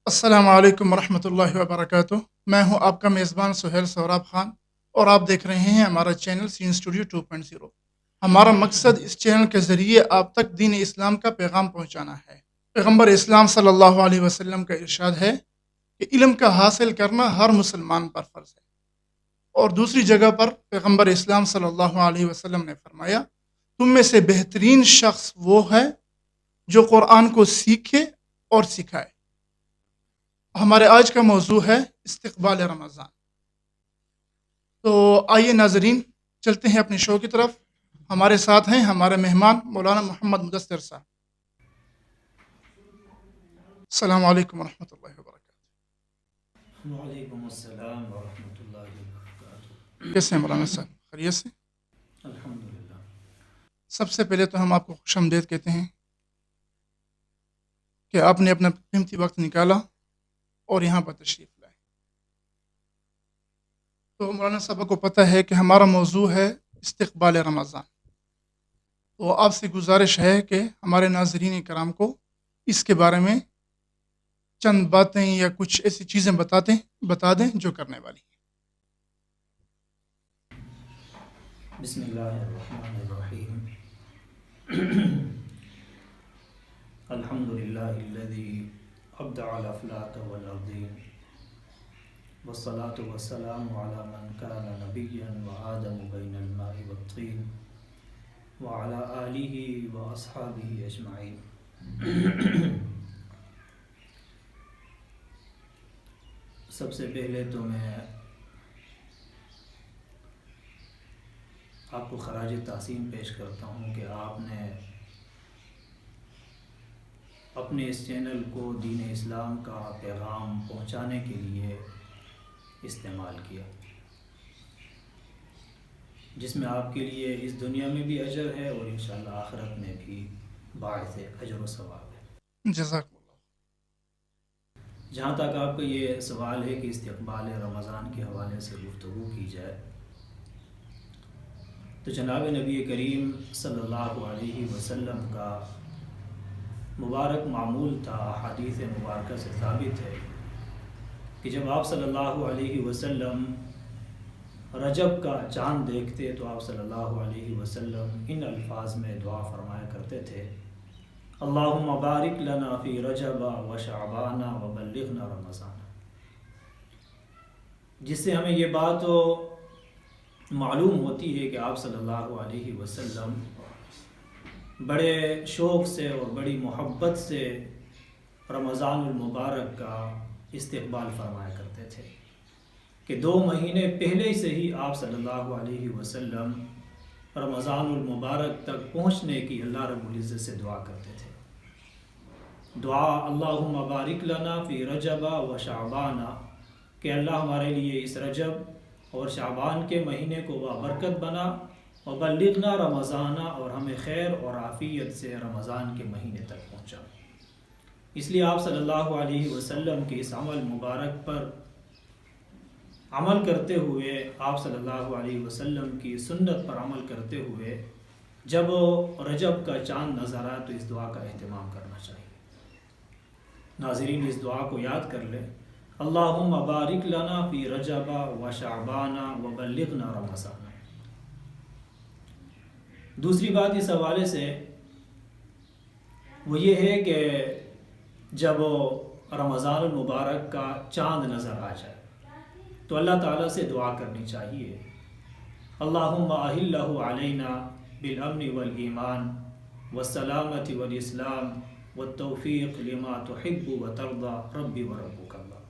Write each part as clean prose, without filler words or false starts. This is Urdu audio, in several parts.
السلام علیکم ورحمۃ اللہ وبرکاتہ۔ میں ہوں آپ کا میزبان سہیل سوراب خان، اور آپ دیکھ رہے ہیں ہمارا چینل سین اسٹوڈیو 2.0۔ ہمارا مقصد اس چینل کے ذریعے آپ تک دین اسلام کا پیغام پہنچانا ہے۔ پیغمبر اسلام صلی اللہ علیہ وسلم کا ارشاد ہے کہ علم کا حاصل کرنا ہر مسلمان پر فرض ہے، اور دوسری جگہ پر پیغمبر اسلام صلی اللہ علیہ وسلم نے فرمایا، تم میں سے بہترین شخص وہ ہے جو قرآن کو سیکھے اور سکھائے۔ ہمارے آج کا موضوع ہے استقبال رمضان۔ تو آئیے ناظرین، چلتے ہیں اپنے شو کی طرف۔ ہمارے ساتھ ہیں ہمارے مہمان مولانا محمد مدثر صاحب۔ السلام علیکم ورحمۃ اللہ وبرکاتہ۔ وعلیکم السلام ورحمۃ اللہ وبرکاتہ۔ کیسے ہیں مولانا صاحب؟ خیریت سے؟ الحمدللہ۔ سب سے پہلے تو ہم آپ کو خوش آمدید کہتے ہیں کہ آپ نے اپنا قیمتی وقت نکالا اور یہاں پر تشریف لائے۔ تو مولانا صاحب کو پتہ ہے کہ ہمارا موضوع ہے استقبال رمضان، تو آپ سے گزارش ہے کہ ہمارے ناظرین کرام کو اس کے بارے میں چند باتیں یا کچھ ایسی چیزیں بتا دیں جو کرنے والی ہیں۔ بسم اللہ الرحمن الرحیم۔ الحمدللہ الذی ابدع الافلاک والارضین، والصلاة والسلام علی من کان نبیا وآدم بین الماء والطین، وعلی آلہ واصحابہ اجمعین۔ سب سے پہلے تو میں آپ کو خراج تحسین پیش کرتا ہوں کہ آپ نے اپنے اس چینل کو دین اسلام کا پیغام پہنچانے کے لیے استعمال کیا، جس میں آپ کے لیے اس دنیا میں بھی اجر ہے اور انشاءاللہ آخرت میں بھی باعث اجر و ثواب ہے۔ جزاک اللہ۔ جہاں تک آپ کا یہ سوال ہے کہ استقبال رمضان کے حوالے سے گفتگو کی جائے، تو جناب نبی کریم صلی اللہ علیہ وسلم کا مبارک معمول تھا، حدیث مبارکہ سے ثابت ہے کہ جب آپ صلی اللہ علیہ وسلم رجب کا چاند دیکھتے تو آپ صلی اللہ علیہ وسلم ان الفاظ میں دعا فرمایا کرتے تھے، اللہم بارک لنا فی رجب و شعبان و بلغنا رمضان، جس سے ہمیں یہ بات معلوم ہوتی ہے کہ آپ صلی اللہ علیہ وسلم بڑے شوق سے اور بڑی محبت سے رمضان المبارک کا استقبال فرمایا کرتے تھے کہ 2 مہینے پہلے سے ہی آپ صلی اللہ علیہ وسلم رمضان المبارک تک پہنچنے کی اللہ رب العزت سے دعا کرتے تھے۔ دعا اللہم بارک لنا فی رجب و شعبان، کہ اللہ ہمارے لیے اس رجب اور شعبان کے مہینے کو بابرکت بنا، وبلغنا رمضان، اور ہمیں خیر اور عافیت سے رمضان کے مہینے تک پہنچا۔ اس لیے آپ صلی اللہ علیہ وسلم کے اس عمل مبارک پر عمل کرتے ہوئے، آپ صلی اللہ علیہ وسلم کی سنت پر عمل کرتے ہوئے، جب رجب کا چاند نظر آئے تو اس دعا کا اہتمام کرنا چاہیے۔ ناظرین اس دعا کو یاد کر لیں، اللہم بارک لنا فی رجب و شعبان و بلغنا رمضان۔ دوسری بات اس حوالے سے وہ یہ ہے کہ جب رمضان المبارک کا چاند نظر آ جائے تو اللہ تعالیٰ سے دعا کرنی چاہیے، اللہم اہلہ علینا بالامن والایمان والسلامت والاسلام والتوفیق لما تحب وترضى ربی وربک اللہ۔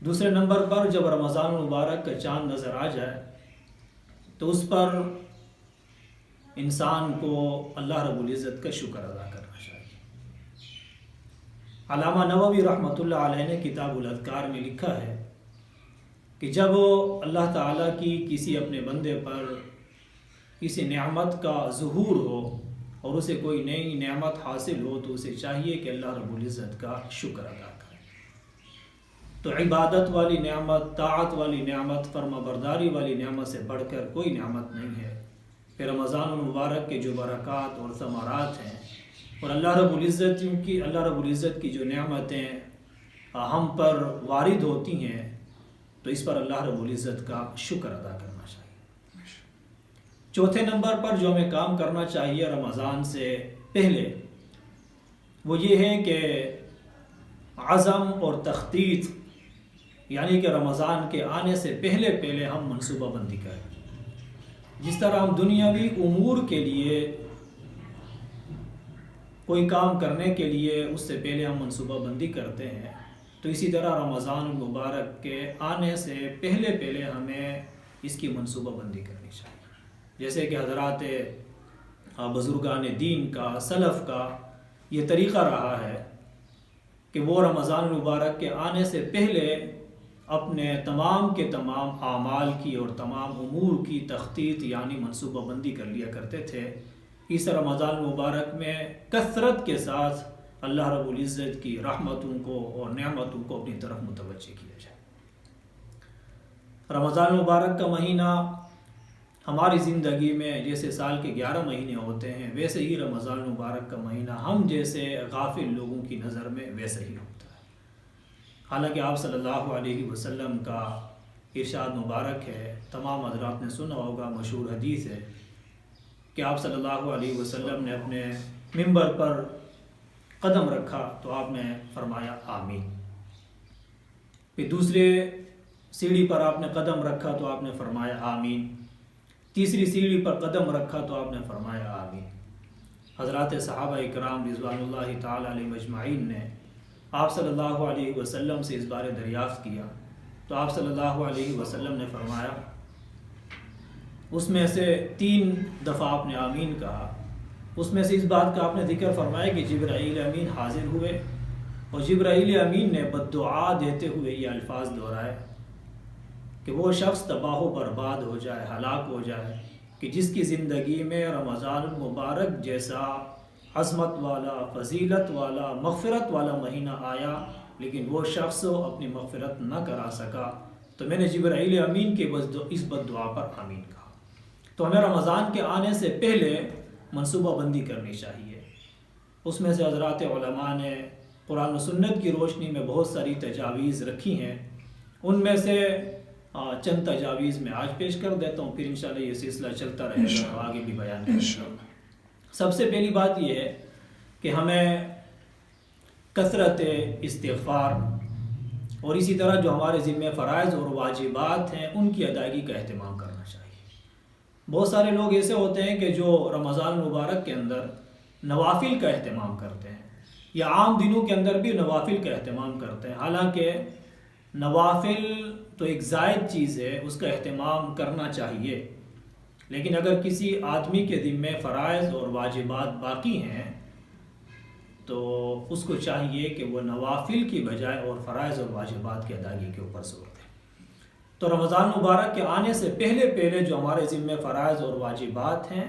دوسرے نمبر پر جب رمضان المبارک کا چاند نظر آ جائے تو اس پر انسان کو اللہ رب العزت کا شکر ادا کرنا چاہیے۔ علامہ نووی رحمۃ اللہ علیہ نے کتاب الاذکار میں لکھا ہے کہ جب اللہ تعالیٰ کی کسی اپنے بندے پر کسی نعمت کا ظہور ہو اور اسے کوئی نئی نعمت حاصل ہو تو اسے چاہیے کہ اللہ رب العزت کا شکر ادا کرے۔ تو عبادت والی نعمت، طاعت والی نعمت، فرما برداری والی نعمت سے بڑھ کر کوئی نعمت نہیں ہے۔ پھر رمضان المبارک کے جو برکات اور ثمرات ہیں اور اللہ رب العزت کیونکہ اللہ رب العزت کی جو نعمتیں ہم پر وارد ہوتی ہیں تو اس پر اللہ رب العزت کا شکر ادا کرنا چاہیے۔ چوتھے نمبر پر جو ہمیں کام کرنا چاہیے رمضان سے پہلے وہ یہ ہے کہ عزم اور تخطیط، یعنی کہ رمضان کے آنے سے پہلے ہم منصوبہ بندی کریں۔ جس طرح ہم دنیاوی امور کے لیے کوئی کام کرنے کے لیے اس سے پہلے ہم منصوبہ بندی کرتے ہیں، تو اسی طرح رمضان المبارک کے آنے سے پہلے ہمیں اس کی منصوبہ بندی کرنی چاہیے۔ جیسے کہ حضرات بزرگان دین کا، سلف کا یہ طریقہ رہا ہے کہ وہ رمضان المبارک کے آنے سے پہلے اپنے تمام کے تمام اعمال کی اور تمام امور کی تخطیط یعنی منصوبہ بندی کر لیا کرتے تھے۔ اس رمضان المبارک میں کثرت کے ساتھ اللہ رب العزت کی رحمتوں کو اور نعمتوں کو اپنی طرف متوجہ کیا جائے۔ رمضان المبارک کا مہینہ ہماری زندگی میں جیسے سال کے 11 مہینے ہوتے ہیں، ویسے ہی رمضان المبارک کا مہینہ ہم جیسے غافل لوگوں کی نظر میں ویسے ہی ہوتا ہے۔ حالانکہ آپ صلی اللہ علیہ وسلم کا ارشاد مبارک ہے، تمام حضرات نے سنا ہوگا، مشہور حدیث ہے کہ آپ صلی اللہ علیہ وسلم نے اپنے ممبر پر قدم رکھا تو آپ نے فرمایا آمین۔ پھر دوسرے سیڑھی پر آپ نے قدم رکھا تو آپ نے فرمایا آمین۔ تیسری سیڑھی پر قدم رکھا تو آپ نے فرمایا آمین۔ حضرات صحابہ اکرام رضوان اللہ تعالی علیہ اجمعین نے آپ صلی اللہ علیہ وسلم سے اس بارے دریافت کیا تو آپ صلی اللہ علیہ وسلم نے فرمایا، اس میں سے 3 دفعہ آپ نے آمین کہا، اس میں سے اس بات کا آپ نے ذکر فرمایا کہ جبرائیل امین حاضر ہوئے اور جبرائیل امین نے بددعا دیتے ہوئے یہ الفاظ دہرائے کہ وہ شخص تباہ و برباد ہو جائے، ہلاک ہو جائے کہ جس کی زندگی میں رمضان المبارک جیسا عظمت والا، فضیلت والا، مغفرت والا مہینہ آیا لیکن وہ شخص اپنی مغفرت نہ کرا سکا۔ تو میں نے جبرائیل امین کے اس بددعا پر آمین کہا۔ تو ہمیں رمضان کے آنے سے پہلے منصوبہ بندی کرنی چاہیے۔ اس میں سے حضرات علماء نے قرآن و سنت کی روشنی میں بہت ساری تجاویز رکھی ہیں، ان میں سے چند تجاویز میں آج پیش کر دیتا ہوں، پھر انشاءاللہ یہ سلسلہ چلتا رہے گا اور آگے بھی بیان کریں گے۔ سب سے پہلی بات یہ ہے کہ ہمیں کثرت استغفار اور اسی طرح جو ہمارے ذمہ فرائض اور واجبات ہیں ان کی ادائیگی کا اہتمام کرنا چاہیے۔ بہت سارے لوگ ایسے ہوتے ہیں کہ جو رمضان المبارک کے اندر نوافل کا اہتمام کرتے ہیں یا عام دنوں کے اندر بھی نوافل کا اہتمام کرتے ہیں، حالانکہ نوافل تو ایک زائد چیز ہے، اس کا اہتمام کرنا چاہیے، لیکن اگر کسی آدمی کے ذمہ فرائض اور واجبات باقی ہیں تو اس کو چاہیے کہ وہ نوافل کی بجائے اور فرائض اور واجبات کی ادائیگی کے اوپر زور دے۔ تو رمضان مبارک کے آنے سے پہلے جو ہمارے ذمہ فرائض اور واجبات ہیں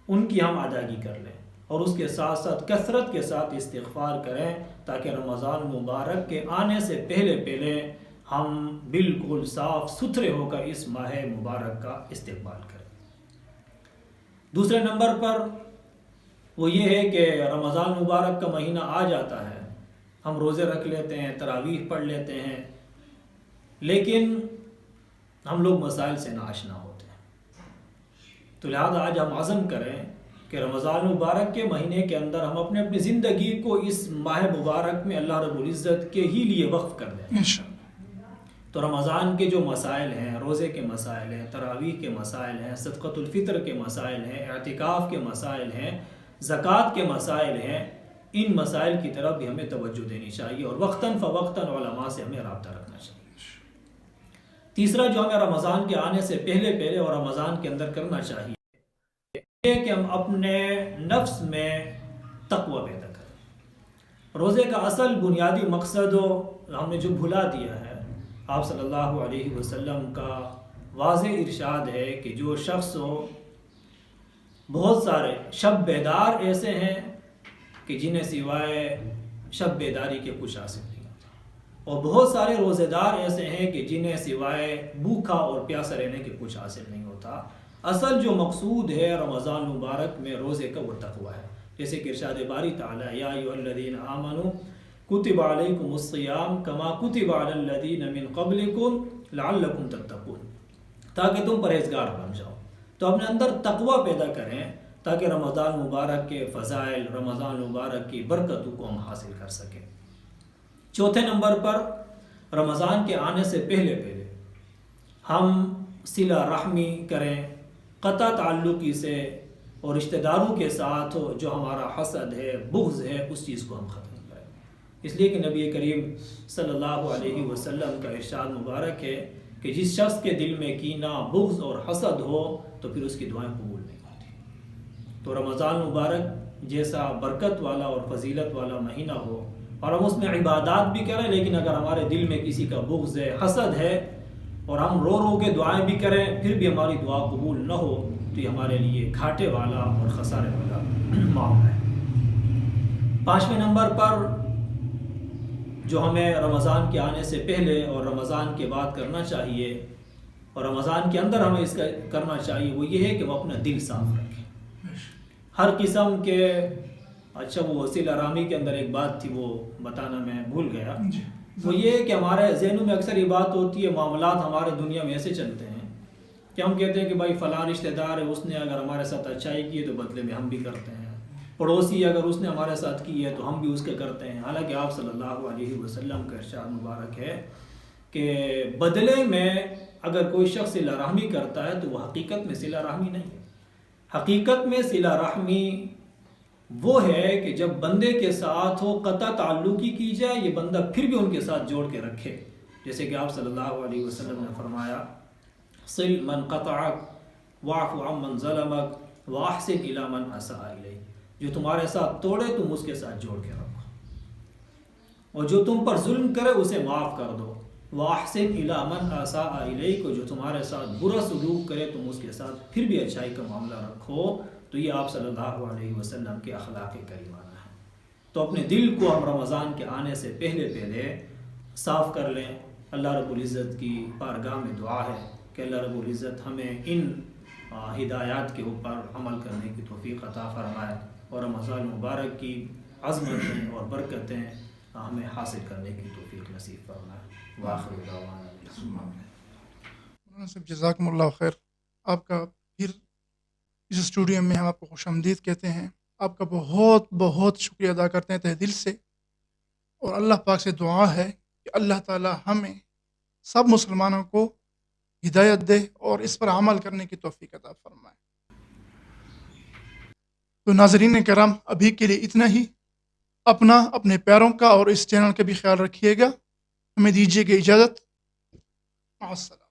ان کی ہم ادائیگی کر لیں اور اس کے ساتھ ساتھ کثرت کے ساتھ استغفار کریں تاکہ رمضان مبارک کے آنے سے پہلے ہم بالکل صاف ستھرے ہو کر اس ماہ مبارک کا استقبال کریں۔ دوسرے نمبر پر وہ یہ ہے کہ رمضان مبارک کا مہینہ آ جاتا ہے، ہم روزے رکھ لیتے ہیں، تراویح پڑھ لیتے ہیں، لیکن ہم لوگ مسائل سے ناآشنا ہوتے ہیں۔ تو لہذا آج ہم عزم کریں کہ رمضان مبارک کے مہینے کے اندر ہم اپنی زندگی کو اس ماہ مبارک میں اللہ رب العزت کے ہی لیے وقف کر دیں۔ تو رمضان کے جو مسائل ہیں، روزے کے مسائل ہیں، تراویح کے مسائل ہیں، صدقۃ الفطر کے مسائل ہیں، اعتکاف کے مسائل ہیں، زکوٰۃ کے مسائل ہیں، ان مسائل کی طرف بھی ہمیں توجہ دینی چاہیے اور وقتاً فوقتاً علماء سے ہمیں رابطہ رکھنا چاہیے۔ تیسرا جو ہمیں رمضان کے آنے سے پہلے اور رمضان کے اندر کرنا چاہیے یہ کہ ہم اپنے نفس میں تقوی پیدا کریں۔ روزے کا اصل بنیادی مقصد ہم نے جو بھلا دیا ہے، آپ صلی اللہ علیہ وسلم کا واضح ارشاد ہے کہ جو شخص بہت سارے شب بیدار ایسے ہیں کہ جنہیں سوائے شب بیداری کے کچھ حاصل نہیں ہوتا، اور بہت سارے روزے دار ایسے ہیں کہ جنہیں سوائے بھوکا اور پیاسا رہنے کے کچھ حاصل نہیں ہوتا۔ اصل جو مقصود ہے رمضان مبارک میں روزے کا وہ تقوی ہے، جیسے کہ ارشاد باری تعالی یا ایھا الذین آمنوا کتب علیکم الصیام کما کتب علی الذین من قبلکم لعلکم تتقون، تاکہ تم پرہیزگار بن جاؤ۔ تو اپنے اندر تقوی پیدا کریں تاکہ رمضان مبارک کے فضائل، رمضان مبارک کی برکتوں کو ہم حاصل کر سکیں۔ چوتھے نمبر پر رمضان کے آنے سے پہلے ہم صلہ رحمی کریں، قطع تعلقی سے اور رشتہ داروں کے ساتھ جو ہمارا حسد ہے، بغض ہے، اس چیز کو ہم ختم کریں۔ اس لیے کہ نبی کریم صلی اللہ علیہ وسلم کا ارشاد مبارک ہے کہ جس شخص کے دل میں کینہ، بغض اور حسد ہو تو پھر اس کی دعائیں قبول نہیں ہوتی۔ تو رمضان مبارک جیسا برکت والا اور فضیلت والا مہینہ ہو اور ہم اس میں عبادات بھی کریں، لیکن اگر ہمارے دل میں کسی کا بغض ہے، حسد ہے، اور ہم رو رو کے دعائیں بھی کریں پھر بھی ہماری دعا قبول نہ ہو تو یہ ہمارے لیے گھاٹے والا اور خسارے والا معاملہ ہے۔ پانچویں نمبر پر جو ہمیں رمضان کے آنے سے پہلے اور رمضان کے بعد کرنا چاہیے اور رمضان کے اندر ہمیں اس کا کرنا چاہیے وہ یہ ہے کہ وہ اپنا دل صاف رکھیں ہر قسم کے۔ اچھا، وہ صلہ رحمی کے اندر ایک بات تھی وہ بتانا میں بھول گیا، وہ یہ ہے کہ ہمارے ذہنوں میں اکثر یہ بات ہوتی ہے، معاملات ہمارے دنیا میں ایسے چلتے ہیں کہ ہم کہتے ہیں کہ بھائی فلاں رشتہ دار ہے، اس نے اگر ہمارے ساتھ اچھائی کی ہے تو بدلے میں ہم بھی کرتے ہیں، پڑوسی اگر اس نے ہمارے ساتھ کی ہے تو ہم بھی اس کے کرتے ہیں۔ حالانکہ آپ صلی اللہ علیہ وسلم کا ارشاد مبارک ہے کہ بدلے میں اگر کوئی شخص صلہ رحمی کرتا ہے تو وہ حقیقت میں صلہ رحمی نہیں ہے۔ حقیقت میں صلہ رحمی وہ ہے کہ جب بندے کے ساتھ ہو قطع تعلقی کی جائے، یہ بندہ پھر بھی ان کے ساتھ جوڑ کے رکھے، جیسے کہ آپ صلی اللہ علیہ وسلم نے فرمایا صل من قطعک واعف عمن ظلمک واحسن الی من اساء الیک، جو تمہارے ساتھ توڑے تم اس کے ساتھ جوڑ کے رکھو، اور جو تم پر ظلم کرے اسے معاف کر دو، واحسن الی من اساء الیک، جو تمہارے ساتھ برا سلوک کرے تم اس کے ساتھ پھر بھی اچھائی کا معاملہ رکھو۔ تو یہ آپ صلی اللہ علیہ وسلم کے اخلاق کریمانہ ہیں۔ تو اپنے دل کو ہم رمضان کے آنے سے پہلے صاف کر لیں۔ اللہ رب العزت کی بارگاہ میں دعا ہے کہ اللہ رب العزت ہمیں ان ہدایات کے اوپر عمل کرنے کی توفیق عطا فرمائے اور رمضان مبارک کی عظمتیں اور برکتیں ہمیں حاصل کرنے کی توفیق نصیب فرمائے۔ وآخر دعوانا مولانا صاحب جزاکم اللہ خیر، آپ کا پھر اس اسٹوڈیو میں ہم آپ کو خوش آمدید کہتے ہیں، آپ کا بہت بہت شکریہ ادا کرتے ہیں تہ دل سے، اور اللہ پاک سے دعا ہے کہ اللہ تعالی ہمیں سب مسلمانوں کو ہدایت دے اور اس پر عمل کرنے کی توفیق عطا فرمائے۔ تو ناظرین کرام، ابھی کے لیے اتنا ہی۔ اپنا، اپنے پیاروں کا اور اس چینل کا بھی خیال رکھیے گا۔ ہمیں دیجیے گا اجازت، مع السلامہ۔